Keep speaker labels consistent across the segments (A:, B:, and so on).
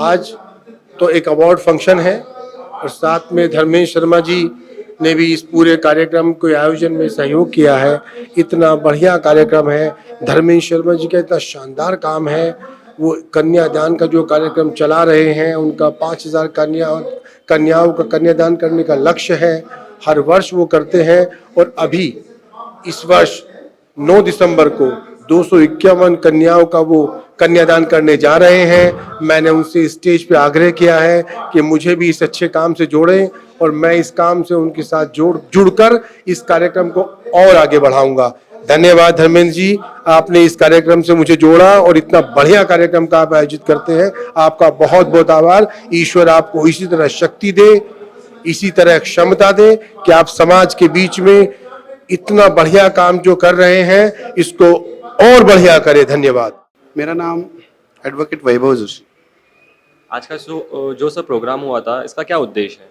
A: आज तो एक अवार्ड फंक्शन है और साथ में धर्मेंद्र शर्मा जी ने भी इस पूरे कार्यक्रम के आयोजन में सहयोग किया है। इतना बढ़िया कार्यक्रम है, धर्मेंद्र शर्मा जी का इतना शानदार काम है। वो कन्यादान का जो कार्यक्रम चला रहे हैं, उनका 5000 कन्याओं का कन्यादान करने का लक्ष्य है, हर वर्ष वो करते हैं। और अभी इस वर्ष 9 दिसंबर को 251 कन्याओं का वो कन्यादान करने जा रहे हैं। मैंने उनसे स्टेज पे आग्रह किया है कि मुझे भी इस अच्छे काम से जोड़ें और मैं इस काम से उनके साथ जुड़कर इस कार्यक्रम को और आगे बढ़ाऊंगा। धन्यवाद धर्मेंद्र जी, आपने इस कार्यक्रम से मुझे जोड़ा और इतना बढ़िया कार्यक्रम का आप आयोजित करते हैं। आपका बहुत बहुत आभार। ईश्वर आपको इसी तरह शक्ति दे, इसी तरह क्षमता दे कि आप समाज के बीच में इतना बढ़िया काम जो कर रहे हैं इसको और बढ़िया करें। धन्यवाद।
B: मेरा नाम एडवोकेट वैभव जोशी।
C: आज का जो सब प्रोग्राम हुआ था, इसका क्या उद्देश्य है?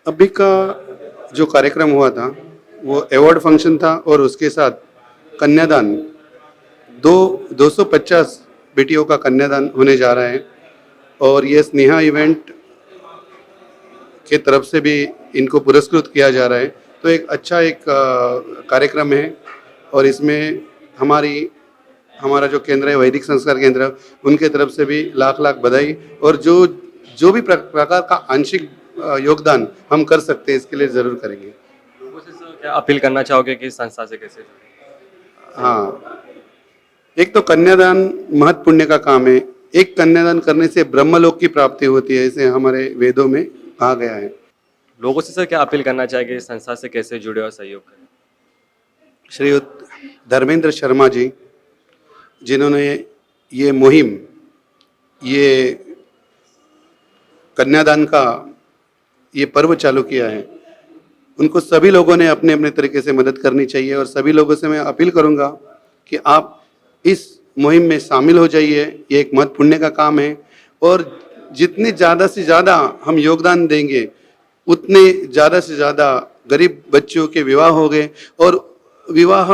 B: अभी का जो कार्यक्रम हुआ था वो अवार्ड फंक्शन था और उसके साथ कन्यादान 250 बेटियों का कन्यादान होने जा रहा है और ये स्नेहा इवेंट के तरफ से भी इनको पुरस्कृत किया जा रहा है। तो एक अच्छा कार्यक्रम है और इसमें हमारा जो केंद्र है वैदिक संस्कार केंद्र, उनके तरफ से भी लाख लाख बधाई। और जो भी प्रकार का आंशिक योगदान हम कर सकते हैं इसके लिए ज़रूर करेंगे।
C: लोगों से सर क्या अपील करना चाहोगे कि इस संस्था से कैसे जुड़े?
B: हाँ, एक तो कन्यादान महत् पुण्य का काम है। एक कन्यादान करने से ब्रह्मलोक की प्राप्ति होती है, इसे हमारे वेदों में कहा गया है।
C: लोगों से सर क्या अपील करना चाहेंगे इस संस्था से कैसे जुड़े और सहयोग करें?
B: श्रीयुत धर्मेंद्र शर्मा जी, जिन्होंने ये मुहिम, ये कन्यादान का ये पर्व चालू किया है, उनको सभी लोगों ने अपने अपने तरीके से मदद करनी चाहिए। और सभी लोगों से मैं अपील करूंगा कि आप इस मुहिम में शामिल हो जाइए। ये एक महत् पुण्य का काम है और जितने ज़्यादा से ज़्यादा हम योगदान देंगे उतने ज़्यादा से ज़्यादा गरीब बच्चों के विवाह हो गए। और विवाह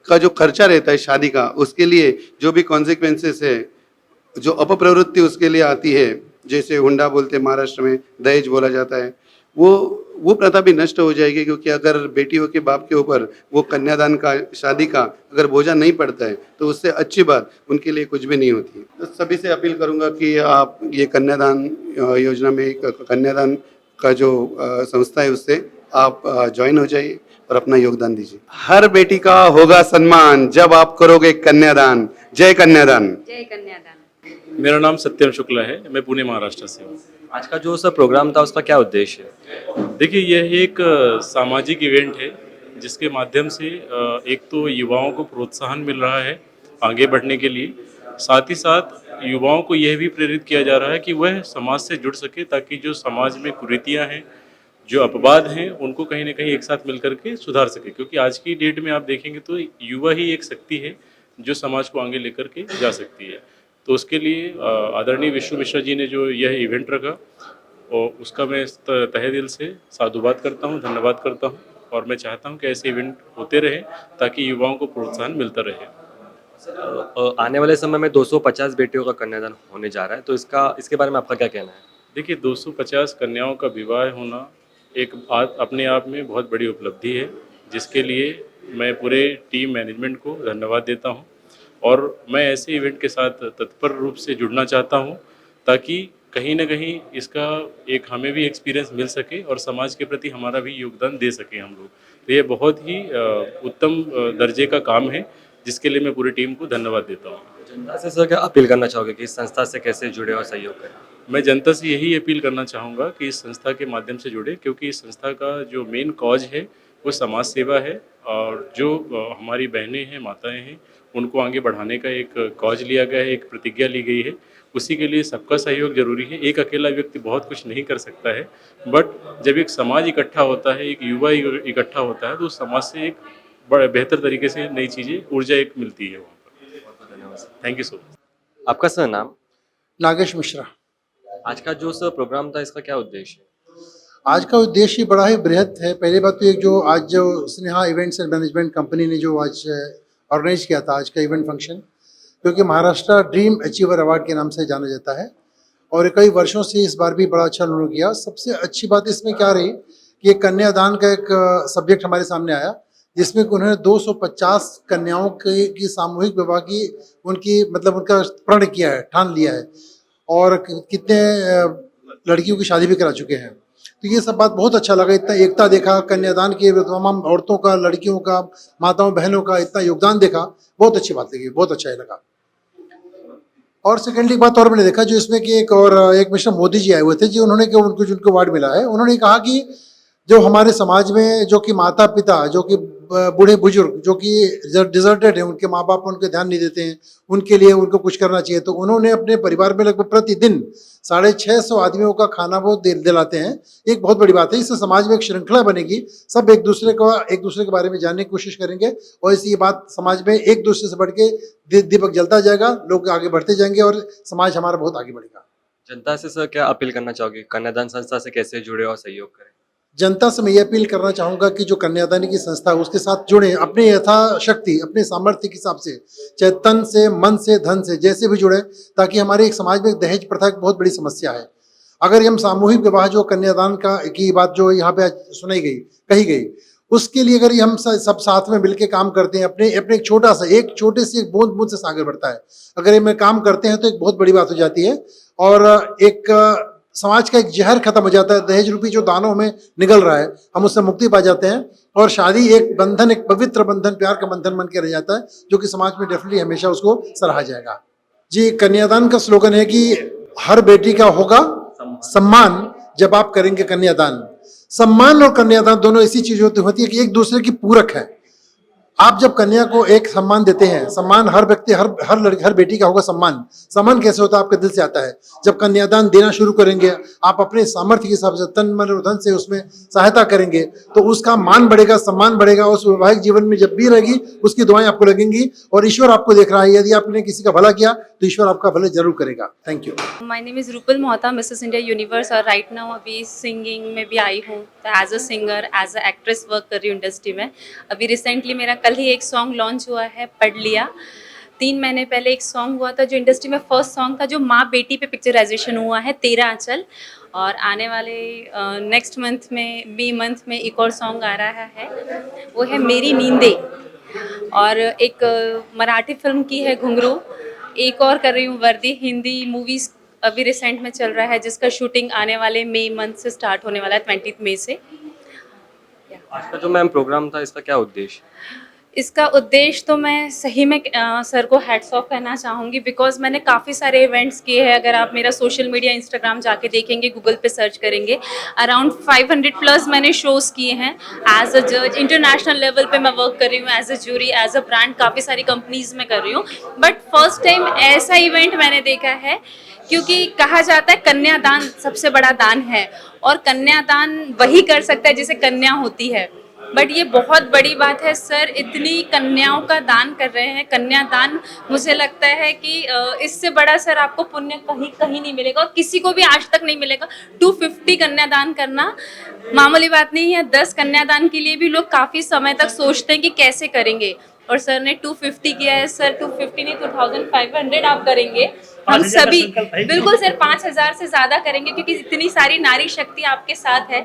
B: का जो खर्चा रहता है शादी का, उसके लिए जो भी कॉन्सिक्वेंसेस है, जो अपप्रवृत्ति उसके लिए आती है, जैसे हुंडा बोलते हैं महाराष्ट्र में, दहेज बोला जाता है, वो प्रथा भी नष्ट हो जाएगी। क्योंकि अगर बेटियों के बाप के ऊपर वो कन्यादान का, शादी का अगर बोझा नहीं पड़ता है तो उससे अच्छी बात उनके लिए कुछ भी नहीं होती। तो सभी से अपील करूंगा कि आप ये कन्यादान योजना में, कन्यादान का जो संस्था है उससे आप ज्वाइन हो जाइए और अपना योगदान दीजिए। हर बेटी का होगा सम्मान जब आप करोगे कन्यादान। जय कन्यादान।
D: जय कन्यादान।
E: मेरा नाम सत्यम शुक्ला है, मैं पुणे महाराष्ट्र से हूँ।
C: आज का जो सब प्रोग्राम था उसका क्या उद्देश्य है?
E: देखिए, यह एक सामाजिक इवेंट है जिसके माध्यम से एक तो युवाओं को प्रोत्साहन मिल रहा है आगे बढ़ने के लिए, साथ ही साथ युवाओं को यह भी प्रेरित किया जा रहा है कि वह समाज से जुड़ सके, ताकि जो समाज में कुरीतियाँ हैं, जो अपवाद हैं, उनको कहीं ना कहीं एक साथ मिलकर के सुधार सके। क्योंकि आज की डेट में आप देखेंगे तो युवा ही एक शक्ति है जो समाज को आगे लेकर के जा सकती है। तो उसके लिए आदरणीय विष्णु मिश्रा जी ने जो यह इवेंट रखा और उसका मैं तहे दिल से साधुवाद करता हूँ, धन्यवाद करता हूँ। और मैं चाहता हूँ कि ऐसे इवेंट होते रहे ताकि युवाओं को प्रोत्साहन मिलता रहे।
C: आने वाले समय में 250 बेटियों का कन्यादान होने जा रहा है, तो इसके बारे में आपका क्या कहना है?
E: देखिए, 250 कन्याओं का विवाह होना एक अपने आप में बहुत बड़ी उपलब्धि है, जिसके लिए मैं पूरे टीम मैनेजमेंट को धन्यवाद देता हूं। और मैं ऐसे इवेंट के साथ तत्पर रूप से जुड़ना चाहता हूं ताकि कहीं ना कहीं इसका एक हमें भी एक्सपीरियंस मिल सके और समाज के प्रति हमारा भी योगदान दे सके हम लोग। तो ये बहुत ही उत्तम दर्जे का काम है, जिसके लिए मैं पूरी टीम को धन्यवाद देता हूँ।
C: जनता से सर क्या अपील करना चाहोगे कि इस संस्था से कैसे जुड़े और सहयोग करें?
E: मैं जनता से यही अपील करना चाहूँगा कि इस संस्था के माध्यम से जुड़े, क्योंकि इस संस्था का जो मेन कॉज है वो समाज सेवा है। और जो हमारी बहनें हैं, माताएं हैं, उनको आगे बढ़ाने का एक कॉज लिया गया है, एक प्रतिज्ञा ली गई है। उसी के लिए सबका सहयोग जरूरी है। एक अकेला व्यक्ति बहुत कुछ नहीं कर सकता है, बट जब एक समाज इकट्ठा होता है, एक युवा इकट्ठा होता है, तो उस समाज से एक बेहतर तरीके से नई चीज़ें, ऊर्जा एक मिलती है वहाँ पर। धन्यवाद। Thank you so much.
C: आपका सर नाम?
F: नागेश मिश्रा।
C: आज का जो सर प्रोग्राम था, इसका क्या उद्देश्य है?
F: आज का उद्देश्य बड़ा ही बृहत है। पहली बात तो एक जो आज जो Sneha events and management company ने जो आज ऑर्गेनाइज किया था आज का इवेंट फंक्शन, क्योंकि महाराष्ट्र ड्रीम अचीवर अवार्ड के नाम से जाना जाता है और कई वर्षों से इस बार भी बड़ा अच्छा उन्होंने किया। सबसे अच्छी बात इसमें क्या रही कि कन्यादान का एक सब्जेक्ट हमारे सामने आया, जिसमें उन्होंने 250 कन्याओं की सामूहिक विवाह की उनकी मतलब उनका प्रण किया है, ठान लिया है, और कितने लड़कियों की शादी भी करा चुके हैं। तो ये सब बात बहुत अच्छा लगा, इतना एकता देखा, कन्यादान के तमाम औरतों का, लड़कियों का, माताओं बहनों का इतना योगदान देखा, बहुत अच्छी बात लगी, बहुत अच्छा लगा। और सेकेंडली एक बात और मैंने देखा जो इसमें कि एक मिस्टर मोदी जी आए हुए थे जी, उन्होंने उनको जिनको अवार्ड मिला है, उन्होंने कहा कि जो हमारे समाज में जो कि माता पिता, जो कि बूढ़े बुजुर्ग, जो कि डिजर्टेड हैं, उनके माँ बाप उनके ध्यान नहीं देते हैं, उनके लिए उनको कुछ करना चाहिए। तो उन्होंने अपने परिवार में लगभग प्रतिदिन 650 आदमियों का खाना वो दिलाते हैं। एक बहुत बड़ी बात है, इससे समाज में एक श्रृंखला बनेगी, सब एक दूसरे के बारे में जानने की कोशिश करेंगे और इसी बात समाज में एक दूसरे से बढ़ के दीपक जलता जाएगा, लोग आगे बढ़ते जाएंगे और समाज हमारा बहुत आगे बढ़ेगा।
C: जनता से सर क्या अपील करना चाहोगे, कन्यादान संस्था से कैसे जुड़े और सहयोग करें?
F: जनता से मैं ये अपील करना चाहूँगा कि जो कन्यादान की संस्था है उसके साथ जुड़े, अपने यथाशक्ति, अपने सामर्थ्य के हिसाब से, चाहे तन से, मन से, धन से, जैसे भी जुड़े, ताकि हमारे एक समाज में दहेज प्रथा एक बहुत बड़ी समस्या है। अगर हम सामूहिक विवाह जो कन्यादान की बात जो यहाँ पे सुनाई गई, कही गई, उसके लिए अगर हम सब साथ में मिलकर काम करते हैं, अपने एक छोटे से एक बूंद बूंद से सागर बढ़ता है। अगर ये में काम करते हैं तो एक बहुत बड़ी बात हो जाती है और एक समाज का एक जहर खत्म हो जाता है, दहेज रूपी जो दानों में निगल रहा है, हम उससे मुक्ति पा जाते हैं और शादी एक बंधन, एक पवित्र बंधन, प्यार का बंधन बन के रह जाता है, जो कि समाज में डेफिनेटली हमेशा उसको सराहा जाएगा। जी, कन्यादान का स्लोगन है कि हर बेटी का होगा सम्मान जब आप करेंगे कन्यादान। सम्मान और कन्यादान दोनों ऐसी चीज होती है कि एक दूसरे की पूरक है। आप जब कन्या को एक सम्मान देते हैं, सम्मान हर व्यक्ति, हर लड़की, हर बेटी का होगा सम्मान। सम्मान कैसे होता है? आपके दिल से आता है। जब कन्यादान देना शुरू करेंगे, आप अपने सामर्थ्य के हिसाब से, तन मन और धन से उसमें सहायता करेंगे, तो उसका मान बढ़ेगा, सम्मान बढ़ेगा। उस वैवाहिक जीवन में जब भी रहेगी, उसकी दुआएं आपको लगेंगी और ईश्वर आपको देख रहा है। यदि आपने किसी का भला किया तो ईश्वर आपका भला जरूर करेगा। Thank you.
D: My name is Rupal Mohta, Mrs India Universe, और राइट नाउ अभी सिंगिंग में भी आई हूँ। तो as a singer, as a actress work कर रही हूँ इंडस्ट्री में। अभी रिसेंटली मेरा कल ही एक सॉन्ग लॉन्च हुआ है, पढ़ लिया। 3 महीने पहले एक सॉन्ग हुआ था जो इंडस्ट्री में फर्स्ट सॉन्ग था, जो माँ बेटी पे पिक्चराइजेशन हुआ है, तेरा आंचल। और आने वाले नेक्स्ट मंथ में, बी मंथ में एक और सॉन्ग आ रहा है, वो है मेरी नींदे। और एक मराठी फिल्म की है घुंघरू। एक और कर रही हूँ वर्दी, हिंदी मूवीज़ अभी रिसेंट में चल रहा है, जिसका शूटिंग आने वाले मई मंथ से स्टार्ट होने वाला है, 20 मई से।
C: आज का जो मैम प्रोग्राम था, इसका क्या उद्देश्य?
D: इसका उद्देश्य तो मैं सही में सर को हैट्स ऑफ कहना चाहूँगी, बिकॉज मैंने काफ़ी सारे इवेंट्स किए हैं। अगर आप मेरा सोशल मीडिया, इंस्टाग्राम जाके देखेंगे, गूगल पे सर्च करेंगे, अराउंड 500 प्लस मैंने शोज़ किए हैं। एज अ जज इंटरनेशनल लेवल पे मैं वर्क कर रही हूँ, as a jury, as a brand, काफ़ी सारी कंपनीज में कर रही हूँ। बट फर्स्ट टाइम ऐसा इवेंट मैंने देखा है, क्योंकि कहा जाता है कन्यादान सबसे बड़ा दान है, और कन्यादान वही कर सकता है जिसे कन्या होती है। बट ये बहुत बड़ी बात है, सर इतनी कन्याओं का दान कर रहे हैं। कन्यादान, मुझे लगता है कि इससे बड़ा सर आपको पुण्य कहीं कहीं नहीं मिलेगा, और किसी को भी आज तक नहीं मिलेगा। 250 कन्यादान करना मामूली बात नहीं है। 10 कन्यादान के लिए भी लोग काफ़ी समय तक सोचते हैं कि कैसे करेंगे, और सर ने 250 किया है। सर 250 नहीं, 2500 आप करेंगे। हम सभी बिल्कुल सर 5000 से ज़्यादा करेंगे, क्योंकि इतनी सारी नारी शक्ति आपके साथ है।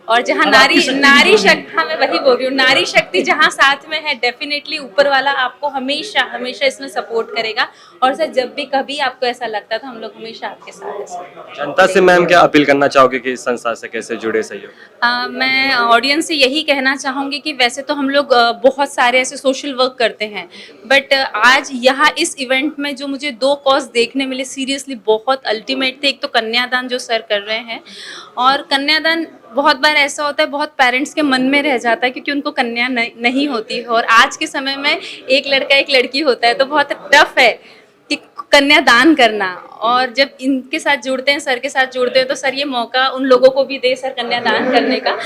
D: और जहाँ नारी शक्ति, हाँ मैं वही बोल रही हूँ, नारी शक्ति जहाँ साथ में है, डेफिनेटली ऊपर वाला आपको हमेशा हमेशा इसमें सपोर्ट करेगा। और सर जब भी कभी आपको ऐसा लगता है तो हम लोग हमेशा आपके साथ हैं सर।
C: जनता से मैम क्या अपील करना चाहोगे कि इस संस्था से कैसे जुड़े, सहयोग?
D: मैं ऑडियंस से यही कहना चाहूँगी कि वैसे तो हम लोग बहुत सारे ऐसे सोशल वर्क करते हैं, बट आज यहाँ इस इवेंट में जो मुझे 2 कॉज देखने मिले, सीरियसली बहुत अल्टीमेट थे। एक तो कन्यादान जो सर कर रहे हैं, और कन्यादान बहुत बार ऐसा होता है, बहुत पेरेंट्स के मन में रह जाता है, क्योंकि उनको कन्या नहीं होती है, और आज के समय में एक लड़का एक लड़की होता है, तो बहुत टफ है कि कन्यादान करना। और जब इनके साथ जुड़ते हैं, सर के साथ जुड़ते हैं, तो सर ये मौका उन लोगों को भी दे सर कन्यादान करने का।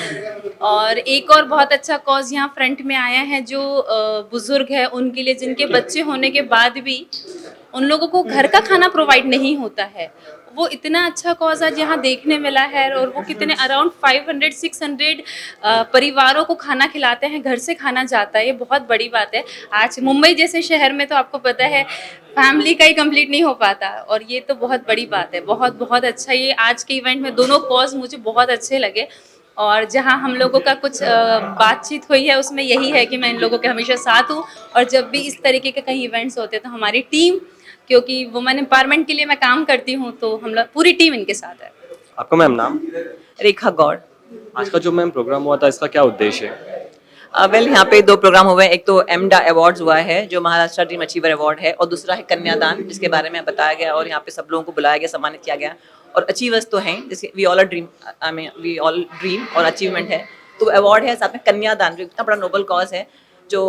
D: और एक और बहुत अच्छा कॉज यहाँ फ्रंट में आया है, जो बुजुर्ग है उनके लिए, जिनके बच्चे होने के बाद भी उन लोगों को घर का खाना प्रोवाइड नहीं होता है। वो इतना अच्छा कॉज आज यहाँ देखने मिला है और वो कितने अराउंड 500-600 परिवारों को खाना खिलाते हैं, घर से खाना जाता है, ये बहुत बड़ी बात है। आज मुंबई जैसे शहर में तो आपको पता है फैमिली का ही कंप्लीट नहीं हो पाता, और ये तो बहुत बड़ी बात है। बहुत बहुत अच्छा ये आज के इवेंट में दोनों कॉज मुझे बहुत अच्छे लगे, और जहाँ हम लोगों का कुछ बातचीत हुई है उसमें यही है कि मैं इन लोगों के हमेशा साथ हूँ, और जब भी इस तरीके के कहीं इवेंट्स होते हैं तो हमारी टीम, क्योंकि वुमेन एम्पावरमेंट के लिए मैं काम करती हूँ, तो हम लोग पूरी टीम इनके साथ है।
C: आपका मैम नाम?
G: रेखा गौड़।
C: आज का जो मैम प्रोग्राम हुआ था इसका क्या उद्देश्य है?
G: वेल यहाँ पे 2 प्रोग्राम हुए हैं। एक तो एमडा अवार्ड्स हुआ है जो महाराष्ट्र ड्रीम अचीवर अवार्ड है, और दूसरा है कन्यादान जिसके बारे में बताया गया और यहाँ पे सब लोगों को बुलाया गया, सम्मानित किया गया। और अचीवर्स तो हैं जैसे वी ऑल ड्रीम और अचीवमेंट है, तो अवार्ड है। साथ में कन्यादान जो इतना बड़ा नोबल कॉज है, जो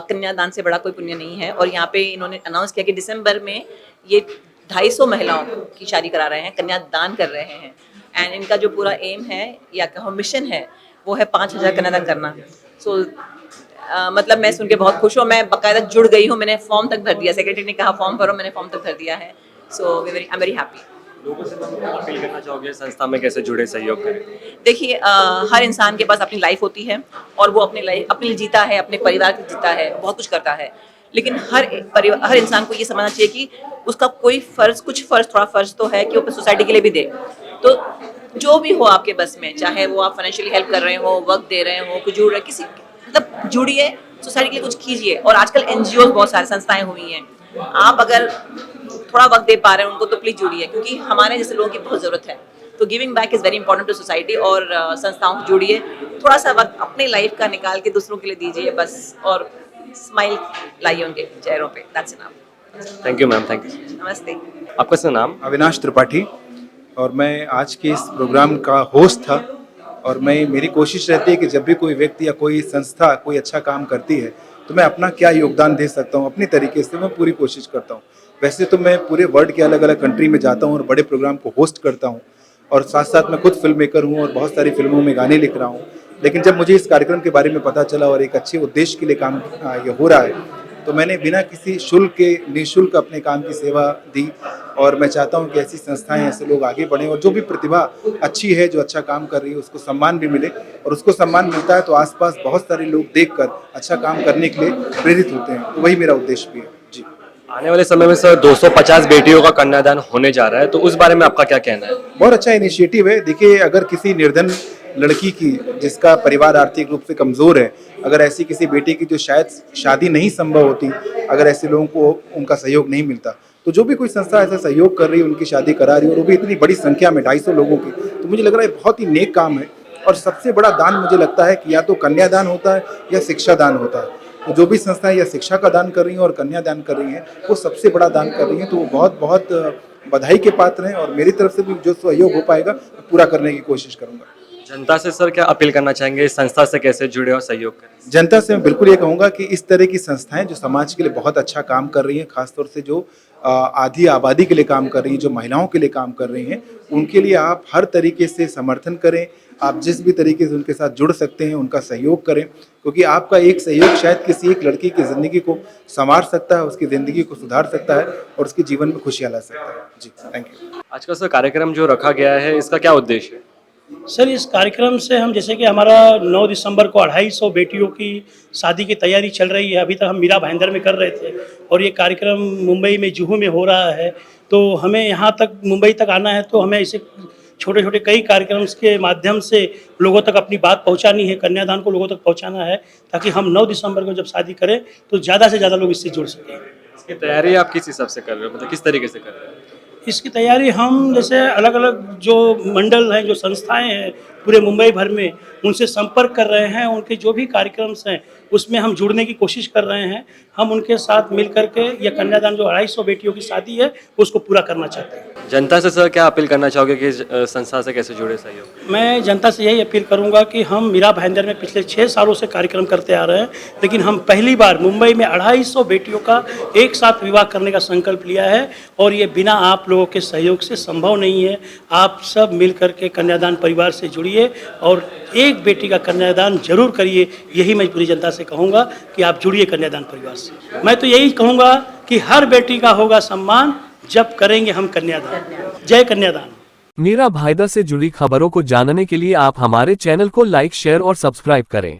G: कन्यादान से बड़ा कोई पुण्य नहीं है। और यहाँ पे इन्होंने अनाउंस किया कि दिसंबर में ये 250 महिलाओं की शादी करा रहे हैं, कन्यादान कर रहे हैं। एंड इनका जो पूरा एम है या कहो मिशन है वो है 5000 कन्यादान करना। सो मतलब मैं सुन के बहुत खुश हूँ। मैं बाकायदा जुड़ गई हूँ, मैंने फॉर्म तक भर दिया, सेक्रेटरी ने कहा फॉर्म भरो, मैंने फॉर्म तक भर दिया है। सो आई एम वेरी हैप्पी।
C: लोगों से अपील करना चाहोगे संस्था में कैसे जुड़े, सहयोग करें?
G: देखिए हर इंसान के पास अपनी लाइफ होती है और वो अपनी लाइफ अपने लिए जीता है, अपने परिवार के लिए जीता है, बहुत कुछ करता है। लेकिन हर इंसान को ये समझना चाहिए कि उसका कुछ फर्ज थोड़ा फर्ज तो है कि वो अपनी सोसाइटी के लिए भी दे। तो जो भी हो आपके बस में, चाहे वो आप फाइनेंशियली हेल्प कर रहे हो, वक्त दे रहे हो, कुछ जुड़ रहे, किसी मतलब जुड़िए, सोसाइटी के लिए कुछ कीजिए। और आजकल एनजीओ बहुत सारी संस्थाएं हुई हैं, आप अगर थोड़ा वक्त दे पा रहे हैं उनको तो प्लीज जुड़िए, क्योंकि हमारे जैसे लोगों की बहुत ज़रूरत है। तो giving back is very important to society. और संस्थाओं से जुड़िए, थोड़ा सा वक्त अपनी लाइफ का निकाल के दूसरों के लिए दीजिए बस, और स्माइल लाइए उनके चेहरों पे। That's enough.
C: Thank you ma'am, thank you.
G: नमस्ते।
C: आपका सर नाम?
H: अविनाश त्रिपाठी, और मैं आज के इस प्रोग्राम का होस्ट था। और मेरी कोशिश रहती है कि जब भी कोई व्यक्ति या कोई संस्था कोई अच्छा काम करती है तो मैं अपना क्या योगदान दे सकता हूँ, अपनी तरीके से मैं पूरी कोशिश करता हूँ। वैसे तो मैं पूरे वर्ल्ड के अलग अलग कंट्री में जाता हूँ और बड़े प्रोग्राम को होस्ट करता हूँ, और साथ साथ मैं खुद फिल्म मेकर हूँ और बहुत सारी फिल्मों में गाने लिख रहा हूँ। लेकिन जब मुझे इस कार्यक्रम के बारे में पता चला और एक अच्छे उद्देश्य के लिए काम ये हो रहा है, तो मैंने बिना किसी शुल्क के निःशुल्क अपने काम की सेवा दी। और मैं चाहता हूं कि ऐसी संस्थाएं, ऐसे लोग आगे बढ़ें, और जो भी प्रतिभा अच्छी है, जो अच्छा काम कर रही है, उसको सम्मान भी मिले। और उसको सम्मान मिलता है तो आसपास बहुत सारे लोग देखकर अच्छा काम करने के लिए प्रेरित होते हैं। तो वही मेरा उद्देश्य भी है जी।
C: आने वाले समय में सर 250 बेटियों का कन्यादान होने जा रहा है, तो उस बारे में आपका क्या कहना है?
H: बहुत अच्छा इनिशिएटिव है। देखिए, अगर किसी निर्धन लड़की की, जिसका परिवार आर्थिक रूप से कमज़ोर है, अगर ऐसी किसी बेटी की जो शायद शादी नहीं संभव होती, अगर ऐसे लोगों को उनका सहयोग नहीं मिलता, तो जो भी कोई संस्था ऐसा सहयोग कर रही है, उनकी शादी करा रही है, और वो भी इतनी बड़ी संख्या में 250 लोगों की, तो मुझे लग रहा है बहुत ही नेक काम है। और सबसे बड़ा दान मुझे लगता है कि या तो कन्यादान होता है या शिक्षा दान होता है। तो जो भी संस्थाएं या शिक्षा का दान कर रही हैं और कन्यादान कर रही हैं, वो सबसे बड़ा दान कर रही हैं। तो वो बहुत बहुत बधाई के पात्र हैं, और मेरी तरफ से भी जो सहयोग हो पाएगा पूरा करने की कोशिश करूँगा।
C: जनता से सर क्या अपील करना चाहेंगे, इस संस्था से कैसे जुड़े और सहयोग करें?
H: जनता से मैं बिल्कुल ये कहूँगा कि इस तरह की संस्थाएं जो समाज के लिए बहुत अच्छा काम कर रही हैं, खासतौर से जो आधी आबादी के लिए काम कर रही हैं, जो महिलाओं के लिए काम कर रही हैं, उनके लिए आप हर तरीके से समर्थन करें। आप जिस भी तरीके से उनके साथ जुड़ सकते हैं उनका सहयोग करें, क्योंकि आपका एक सहयोग शायद किसी एक लड़की की ज़िंदगी को संवार सकता है, उसकी ज़िंदगी को सुधार सकता है और उसके जीवन में खुशियाँ ला सकता है। जी, थैंक यू।
C: आज का सर कार्यक्रम जो रखा गया है, इसका क्या उद्देश्य है?
I: सर, इस कार्यक्रम से हम, जैसे कि हमारा 9 दिसंबर को 250 बेटियों की शादी की तैयारी चल रही है। अभी तक हम मीरा भाईंदर में कर रहे थे, और ये कार्यक्रम मुंबई में जुहू में हो रहा है। तो हमें यहाँ तक मुंबई तक आना है, तो हमें ऐसे छोटे छोटे कई कार्यक्रम के माध्यम से लोगों तक अपनी बात पहुँचानी है, कन्यादान को लोगों तक पहुँचाना है, ताकि हम 9 दिसंबर को जब शादी करें तो ज़्यादा से ज़्यादा लोग इससे जुड़ सकें।
C: इसकी तैयारी आप किस हिसाब से कर रहे हो, मतलब किस तरीके से कर रहे हो?
I: इसकी तैयारी हम जैसे अलग अलग जो मंडल हैं, जो संस्थाएं हैं पूरे मुंबई भर में, उनसे संपर्क कर रहे हैं। उनके जो भी कार्यक्रम हैं उसमें हम जुड़ने की कोशिश कर रहे हैं। हम उनके साथ मिल करके ये कन्यादान जो 250 बेटियों की शादी है उसको पूरा करना चाहते हैं।
C: जनता से सर क्या अपील करना चाहोगे कि संस्था से कैसे जुड़े, सहयोग?
I: मैं जनता से यही अपील करूंगा कि हम मीरा भाईंदर में पिछले 6 सालों से कार्यक्रम करते आ रहे हैं, लेकिन हम पहली बार मुंबई में 250 बेटियों का एक साथ विवाह करने का संकल्प लिया है, और ये बिना आप लोगों के सहयोग से संभव नहीं है। आप सब मिल करके कन्यादान परिवार से जुड़िए। करिए और एक बेटी का कन्यादान जरूर करिए। यही मैं पूरी जनता से कहूँगा कि आप जुड़िए कन्यादान परिवार से। मैं तो यही कहूँगा कि हर बेटी का होगा सम्मान जब करेंगे हम कन्यादान। जय कन्यादान।
J: मीरा भाईदर से जुड़ी खबरों को जानने के लिए आप हमारे चैनल को लाइक, शेयर और सब्सक्राइब करें।